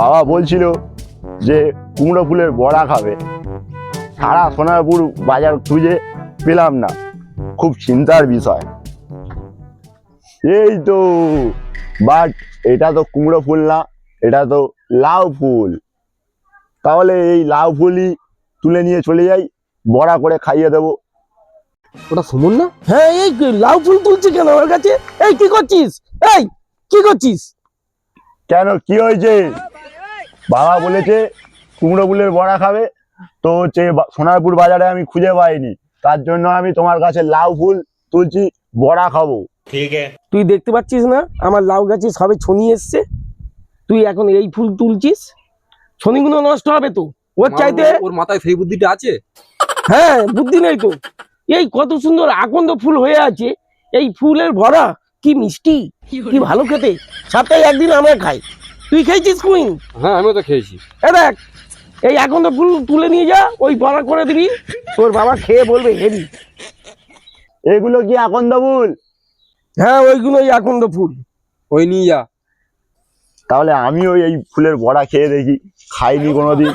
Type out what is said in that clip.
বাবা বলছিল যে কুমড়ো ফুলের বড়া খাবে, সারা সোনারপুর বাজার খুঁজে পেলাম না, খুব চিন্তার বিষয়। এই তো, বাট এটা তো কুমড়ো ফুল না, এটা তো লাউ ফুল। তাহলে এই লাউ ফুলই তুলে নিয়ে চলে যাই, বড়া করে খাইয়ে দেবো। ওটা সুমন না? হ্যাঁ, এই লাউ ফুল তুলছি কেন ওর কাছে? এই কি করছিস? এই কি করছিস? কেন, কি হয়েছে? বাবা বলেছে কুমড়ো ফুলের বড়া খাবে, তো হচ্ছে সোনারপুর বাজারে আমি খুঁজে পাইনি, তার জন্য আমি তোমার কাছে লাউ ফুল তুলছি, বড়া খাবো। তুই দেখতে পাচ্ছিস না আমার লাউ গাছে সবে ছনি এসছে? তুই এখন এই ফুল তুলছিস, ছনিগুলো নষ্ট হবে তো। ওর চাইতে ওর মাথায় সেই বুদ্ধিটা আছে। হ্যাঁ, বুদ্ধি নেই তো। এই কত সুন্দর আকন্দ ফুল হয়ে আছে, এই ফুলের ভরা, কি মিষ্টি, কি ভালো খেতে। সপ্তাহে একদিন আমরা খাই, তুই খেয়েছিস কুইন? হ্যাঁ, আমিও তো খেয়েছি। দেখ, এই আকন্দ ফুল তুলে নিয়ে যা, ওই বড়া করে দিবি, তোর বাবা খেয়ে বলবে হেবি। এগুলো কি আকন্দ ফুল? হ্যাঁ, ওইগুলোই আকন্দ ফুল। ওই নিয়ে যা। তাহলে আমিও এই ফুলের বড়া খেয়ে দেখি, খাইনি কোনোদিন।